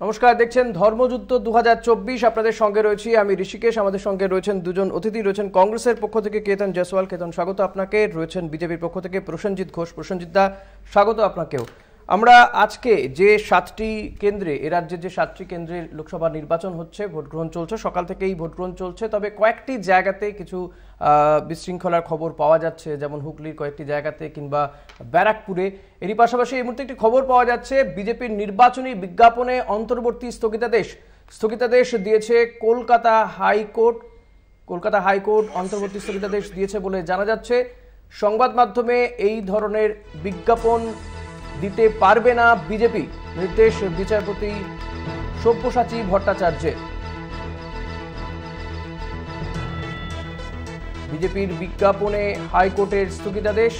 নমস্কার, দেখছেন ধর্মযুদ্ধ 2024। আপনাদের সঙ্গে রয়েছি আমি ঋষিকেশ। আমাদের সঙ্গে রয়েছেন দুজন অতিথি। রয়েছেন কংগ্রেসের পক্ষ থেকে কেতন জয়সওয়াল। কেতন, স্বাগত আপনাকে। রয়েছেন বিজেপির পক্ষ থেকে প্রসেনজিৎ ঘোষ। প্রসেনজিৎ দা, স্বাগত আপনাকেও। আমরা আজকে যে 7টি কেন্দ্রে, এ রাজ্যের যে 7টি কেন্দ্রে লোকসভা নির্বাচন হচ্ছে, ভোট গ্রহণ চলছে, সকাল থেকেই ভোট গ্রহণ চলছে। তবে কয়েকটি জায়গাতে কিছু বিশৃঙ্খলার খবর পাওয়া যাচ্ছে, যেমন হুগলির কয়েকটি জায়গাতে কিংবা ব্যারাকপুরে। এরই পাশাপাশি এই মুহূর্তে একটি খবর পাওয়া যাচ্ছে, বিজেপির নির্বাচনী বিজ্ঞাপনে অন্তর্বর্তী স্থগিতাদেশ দিয়েছে কলকাতা হাইকোর্ট। কলকাতা হাইকোর্ট অন্তর্বর্তী স্থগিতাদেশ দিয়েছে বলে জানা যাচ্ছে। সংবাদ মাধ্যমে এই ধরনের বিজ্ঞাপন দিতে পারবে না বিজেপি, নির্দেশ বিচারপতি সব্যসাচী ভট্টাচার্যের। বিজেপির বিজ্ঞাপনে হাইকোর্টের স্থগিতাদেশ।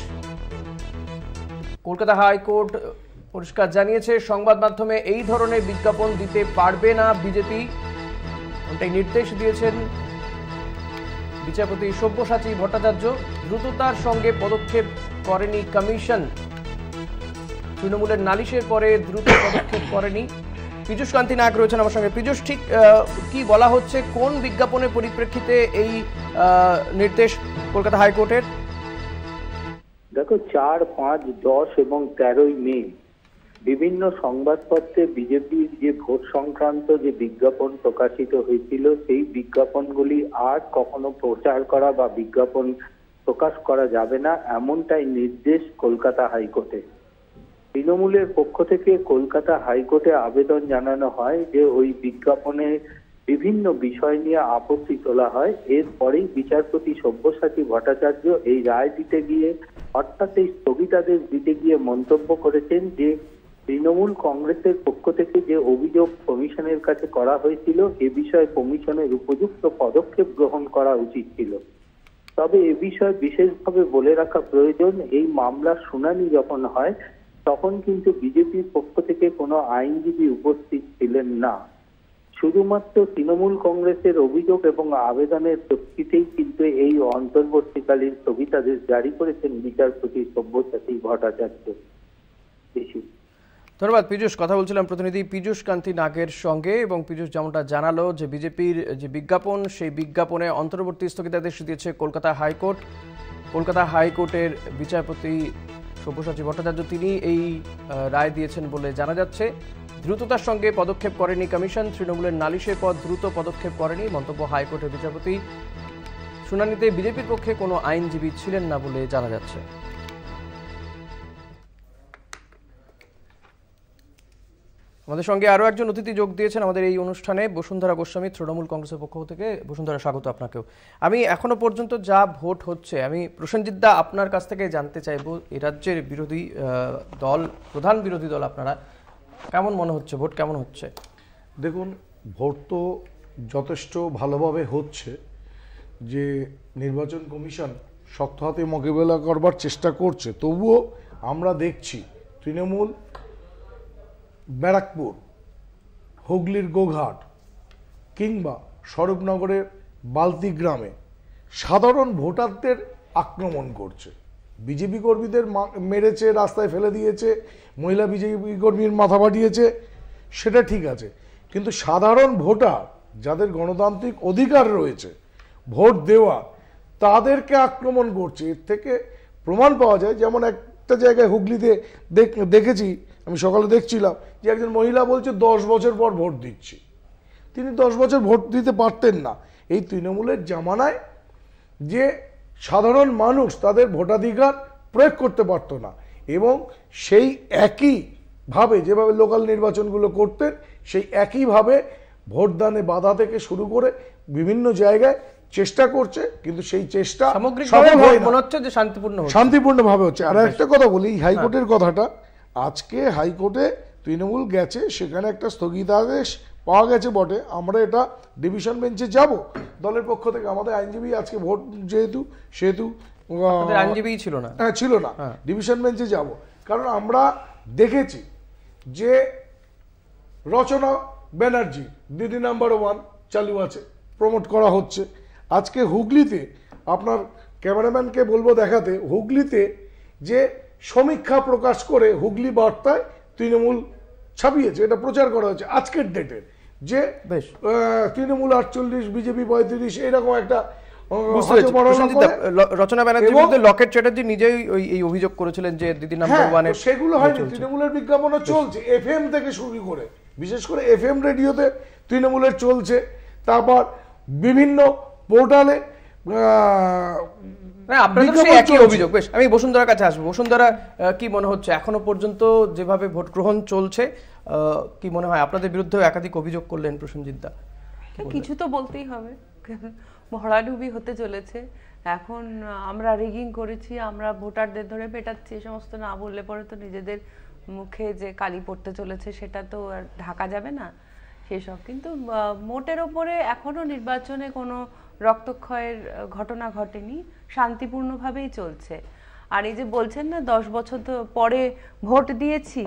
কলকাতা হাইকোর্ট পরিষ্কার জানিয়েছে, সংবাদ মাধ্যমে এই ধরনের বিজ্ঞাপন দিতে পারবে না বিজেপি, এটাই নির্দেশ দিয়েছেন বিচারপতি সব্যসাচী ভট্টাচার্য। দ্রুততার সঙ্গে পদক্ষেপ করেনি কমিশন। তৃণমূলের নালিশের পরে দ্রুত পদক্ষেপ করেনি। পীযূষ কান্তি নাগ রয়েছেন আমার সঙ্গে। পীযূষ, ঠিক কি বলা হচ্ছে, কোন বিজ্ঞাপনের পরিপ্রেক্ষিতে এই নির্দেশ কলকাতা হাইকোর্টের? দেখো, 4, 5, 10 এবং 13 মে বিভিন্ন সংবাদপত্রে বিজেপির যে ভোট সংক্রান্ত যে বিজ্ঞাপন প্রকাশিত হয়েছিল, সেই বিজ্ঞাপনগুলি আর কখনো প্রচার করা বা বিজ্ঞাপন প্রকাশ করা যাবে না, এমনটাই নির্দেশ কলকাতা হাইকোর্টে। তৃণমূলের পক্ষ থেকে কলকাতা হাইকোর্টে আবেদন জানানো হয় যে ওই বিজ্ঞাপনে বিভিন্ন বিষয় নিয়ে আপত্তি তোলা হয়। এরপরেই বিচারপতি সব্যসাচী ভট্টাচার্য এই রায় দিতে গিয়ে, অর্থাৎ এই স্থগিতাদেশ দিতে গিয়ে মন্তব্য করেছেন যে তৃণমূল কংগ্রেসের পক্ষ থেকে যে অভিযোগ কমিশনের কাছে করা হয়েছিল, এ বিষয়ে কমিশনের উপযুক্ত পদক্ষেপ গ্রহণ করা উচিত ছিল। তবে এ বিষয়ে বিশেষভাবে বলে রাখা প্রয়োজন, এই মামলার শুনানি যখন হয় তখন কিন্তু বিজেপির পক্ষ থেকে কোনো আইনজীবী উপস্থিত ছিলেন না। শুধুমাত্র তৃণমূল কংগ্রেসের অভিযোগ এবং আবেদনের প্রেক্ষিতেই কিন্তু এই অন্তর্বর্তীকালীন স্থগিতাদেশ জারি করেছেন বিচারপতি সব্যসাচী ভট্টাচার্য। ধন্যবাদ পীযূষ। কথা বলছিলাম প্রতিনিধি পীযূষ কান্তি নাগের সঙ্গে, এবং পীযূষ যেমনটা জানালো যে বিজেপির যে বিজ্ঞাপন, সেই বিজ্ঞাপনে অন্তর্বর্তী স্থগিতাদেশ দিয়েছে কলকাতা হাইকোর্ট। কলকাতা হাইকোর্টের বিচারপতি সব্যসাচী ভট্টাচার্য তিনি এই রায় দিয়েছেন বলে জানা যাচ্ছে। দ্রুততার সঙ্গে পদক্ষেপ করেনি কমিশন, তৃণমূলের নালিশের পর দ্রুত পদক্ষেপ করেনি, মন্তব্য হাইকোর্টের বিচারপতি। শুনানিতে বিজেপির পক্ষে কোনো আইনজীবী ছিলেন না বলে জানা যাচ্ছে। আমাদের সঙ্গে আরো একজন অতিথি যোগ দিয়েছেন আমাদের এই অনুষ্ঠানে, বসুন্ধরা গোস্বামী, তৃণমূল কংগ্রেসের পক্ষ থেকে। বসুন্ধরা, স্বাগত আপনাকেও। আমি এখনো পর্যন্ত যা ভোট হচ্ছে, আমি প্রসেনজিৎ দা আপনার কাছ থেকে জানতে চাইবো, এই রাজ্যের বিরোধী দল, প্রধান বিরোধী দল আপনারা, কেমন মনে হচ্ছে, ভোট কেমন হচ্ছে? দেখুন, ভোট তো যথেষ্ট ভালোভাবে হচ্ছে। যে নির্বাচন কমিশন শক্ত হাতে মোকাবেলা করবার চেষ্টা করছে, তবুও আমরা দেখছি তৃণমূল ব্যারাকপুর, হুগলির গোঘাট কিংবা স্বরূপনগরের বালতি গ্রামে সাধারণ ভোটারদের আক্রমণ করছে। বিজেপি কর্মীদের মেরেছে, রাস্তায় ফেলে দিয়েছে, মহিলা বিজেপি কর্মীর মাথা ফাটিয়েছে, সেটা ঠিক আছে, কিন্তু সাধারণ ভোটার যাদের গণতান্ত্রিক অধিকার রয়েছে ভোট দেওয়া, তাদেরকে আক্রমণ করছে। এর থেকে প্রমাণ পাওয়া যায়, যেমন একটা জায়গায় হুগলিতে দেখেছি, আমি সকালে দেখছিলাম যে একজন মহিলা বলছে 10 বছর পর ভোট দিচ্ছি। তিনি 10 বছর ভোট দিতে পারতেন না। এই তৃণমূলের জামানায় যে সাধারণ মানুষ তাদের ভোটাধিকার প্রয়োগ করতে পারত না, এবং সেই একইভাবে যেভাবে লোকাল নির্বাচনগুলো করতেন, সেই একইভাবে ভোটদানে বাধা থেকে শুরু করে বিভিন্ন জায়গায় চেষ্টা করছে, কিন্তু সেই চেষ্টা শান্তিপূর্ণভাবে হচ্ছে। আর একটা কথা বলি, হাইকোর্টের কথাটা, আজকে হাইকোর্টে তৃণমূল গেছে, সেখানে একটা স্থগিতাদেশ পাওয়া গেছে বটে। আমরা এটা ডিভিশন বেঞ্চে যাব দলের পক্ষ থেকে, আমাদের আইনজীবী আজকে ভোট সেহেতু আইনজীবী ছিল না, ডিভিশন বেঞ্চে যাব। কারণ আমরা দেখেছি যে রচনা ব্যানার্জি দিদি নাম্বার 1 চালু আছে, প্রমোট করা হচ্ছে। আজকে হুগলিতে, আপনার ক্যামেরাম্যানকে বলবো দেখাতে, হুগলিতে যে সমীক্ষা প্রকাশ করে হুগলি বার্তায় তৃণমূল ছাপিয়েছে, এটা প্রচার করা হয়েছে আজকের ডেটে, যে বেশ তৃণমূল 48, বিজেপি 35, এরকম একটা রচনা ব্যানার্জির বিরুদ্ধে লকেট চ্যাটার্জি নিজেই এই অভিযোগ করেছিলেন যে দিদি নাম্বার ওয়ানে। সেগুলো হয়নি, তৃণমূলের বিজ্ঞাপনও চলছে এফএম থেকে শুরু করে, বিশেষ করে এফএম রেডিওতে তৃণমূলের চলছে, তারপর বিভিন্ন পোর্টালে একই অভিযোগ। বেশ, আমি বসুন্ধরার কাছে আসবো। বসুন্ধরা, কি মনে হচ্ছে এখনো পর্যন্ত যেভাবে ভোট গ্রহণ চলছে, কি মনে হয় আপনাদের বিরুদ্ধে একাধিক অভিযোগ করলেন প্রসেনজিৎ দা? কিছু তো বলতেই হবে, ভরাডুবি হতে চলেছে। এখন আমরা রিগিং করেছি, আমরা ভোটারদের ধরে পেটাচ্ছি, এই সমস্ত না বললে পরে তো নিজেদের মুখে যে কালি পড়তে চলেছে সেটা তো আর ঢাকা যাবে না সেসব। কিন্তু মোটের ওপরে এখনো নির্বাচনে কোনো রক্তক্ষয়ের ঘটনা ঘটেনি, শান্তিপূর্ণভাবেই চলছে। আর এই যে বলছেন না 10 বছর পরে ভোট দিয়েছি,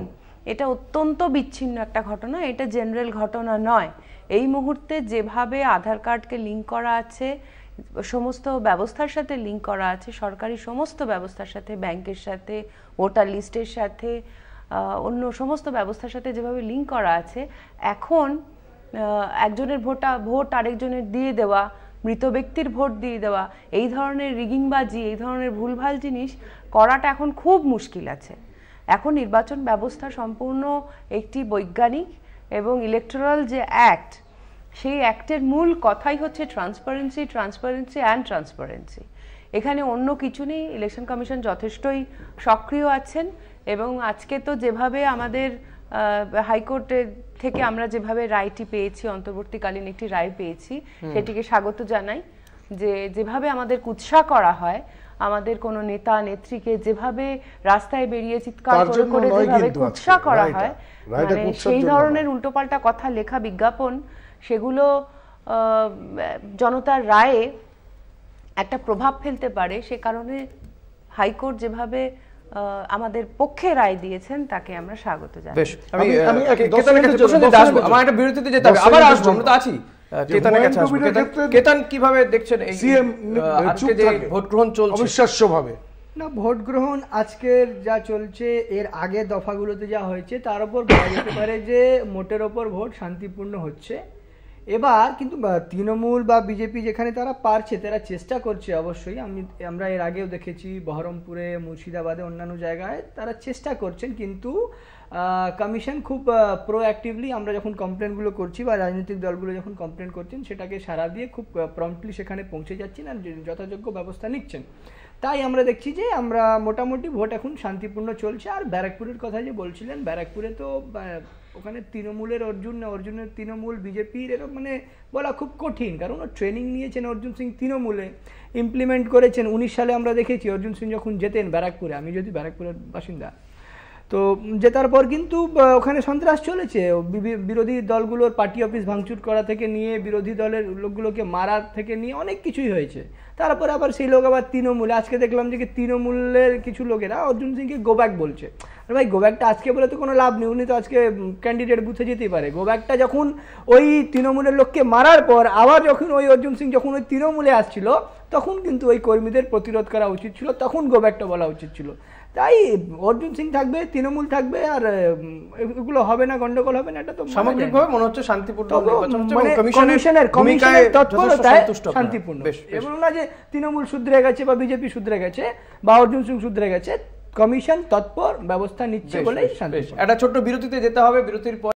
এটা অত্যন্ত বিচ্ছিন্ন একটা ঘটনা, এটা জেনারেল ঘটনা নয়। এই মুহূর্তে যেভাবে আধার কার্ডকে লিঙ্ক করা আছে, সমস্ত ব্যবস্থার সাথে লিঙ্ক করা আছে, সরকারি সমস্ত ব্যবস্থার সাথে, ব্যাংকের সাথে, ভোটার লিস্টের সাথে, অন্য সমস্ত ব্যবস্থার সাথে যেভাবে লিঙ্ক করা আছে, এখন একজনের ভোট আরেকজনের দিয়ে দেওয়া, মৃত ব্যক্তির ভোট দিয়ে দেওয়া, এই ধরনের রিগিংবাজি, এই ধরনের ভুলভাল জিনিস করাটা এখন খুব মুশকিল আছে। এখন নির্বাচন ব্যবস্থা সম্পূর্ণ একটি বৈজ্ঞানিক এবং ইলেকটোরাল যে অ্যাক্ট, সেই অ্যাক্টের মূল কথাই হচ্ছে ট্রান্সপারেন্সি, ট্রান্সপারেন্সি অ্যান্ড ট্রান্সপারেন্সি। এখানে অন্য কিছু নেই। ইলেকশন কমিশন যথেষ্টই সক্রিয় আছেন এবং আজকে তো যেভাবে আমাদের হাইকোর্টের থেকে আমরা যেভাবে রায়টি পেয়েছি, অন্তর্বর্তীকালীন একটি রায় পেয়েছি, সেটিকে স্বাগত জানাই। যেভাবে আমাদের কুৎসা করা হয়, আমাদের কোনো নেতা নেত্রীকে যেভাবে রাস্তায় বেরিয়ে চিৎকার করে করে যেভাবে কুৎসা করা হয়, মানে সেই ধরনের উল্টোপাল্টা কথা লেখা বিজ্ঞাপন, সেগুলো জনতার রায়ে একটা প্রভাব ফেলতে পারে। সে কারণে হাইকোর্ট যেভাবে আমাদের পক্ষে রায় দিয়েছেন তাকে আমরা স্বাগত জানাই। বেশ, আমি আমার একটা বিরতিতে যেতে হবে, আবার আসবো, আমরা তো আছি। কেতনের কাছে আসবো। কেতন, কিভাবে দেখছেন এই আজকে যে ভোট গ্রহণ চলছে? অবিশ্বাস্যভাবে না, ভোট গ্রহণ আজকের যা চলছে, এর আগে দফাগুলোতে যা হয়েছে, তার উপর বলা যেতে পারে যে মোটের ওপর ভোট শান্তিপূর্ণ হচ্ছে। এবার কিন্তু তৃণমূল বা বিজেপি যেখানে তারা পারছে, তারা চেষ্টা করছে অবশ্যই। আমরা এর আগেও দেখেছি বহরমপুরে, মুর্শিদাবাদে, অন্যান্য জায়গায় তারা চেষ্টা করছেন, কিন্তু কমিশন খুব প্রোঅ্যাক্টিভলি, আমরা যখন কমপ্লেনগুলো করছি বা রাজনৈতিক দলগুলো যখন কমপ্লেন করছেন, সেটাকে সাড়া দিয়ে খুব প্রম্পটলি সেখানে পৌঁছে যাচ্ছেন আর যথাযোগ্য ব্যবস্থা নিচ্ছেন। তাই আমরা দেখছি যে আমরা মোটামুটি ভোট এখন শান্তিপূর্ণ চলছে। আর ব্যারাকপুরের কথা যে বলছিলেন, ব্যারাকপুরে তো ওখানে তৃণমূলের অর্জুনের তৃণমূল, বিজেপির, এরকম মানে বলা খুব কঠিন, কারণ ও ট্রেনিং নিয়েছেন অর্জুন সিং, তৃণমূলে ইমপ্লিমেন্ট করেছেন। 19 সালে আমরা দেখেছি অর্জুন সিং যখন যেতেন ব্যারাকপুরে, আমি যদি ব্যারাকপুরের বাসিন্দা, তো জেতার পর কিন্তু ওখানে সন্ত্রাস চলেছে। বিরোধী দলগুলোর পার্টি অফিস ভাঙচুর করা থেকে নিয়ে, বিরোধী দলের লোকগুলোকে মারার থেকে নিয়ে অনেক কিছুই হয়েছে। তারপরে আবার সেই লোক আবার তৃণমূলে, আজকে দেখলাম যে তৃণমূলের কিছু লোকেরা অর্জুন সিংকে গোব্যাক বলছে। আর ভাই, গোব্যাকটা আজকে বলে তো কোনো লাভ নেই, উনি তো আজকে ক্যান্ডিডেট বুথে যেতেই পারে। গোব্যাকটা যখন ওই তৃণমূলের লোককে মারার পর আবার যখন ওই অর্জুন সিং যখন ওই তৃণমূলে আসছিল, তখন কিন্তু ওই কর্মীদের প্রতিরোধ করা উচিত ছিল, তখন গোব্যাকটা বলা উচিত ছিল। তাই অর্জুন সিং থাকবে, তৃণমূল থাকবে, আর এগুলো হবে না, গন্ডগোল হবে না। এটা তো সামগ্রিকভাবে মনে হচ্ছে শান্তিপূর্ণ নির্বাচন হচ্ছে, মানে কমিশনের তৎপরতায় শান্তিপূর্ণ। এবং না যে তৃণমূল শুধরে গেছে বা বিজেপি শুধরে গেছে বা অর্জুন সিং শুধরে গেছে, কমিশন তৎপর ব্যবস্থা নিচ্ছে বলেই শান্তি। একটা ছোট্ট বিরতিতে যেতে হবে, বিরতির পর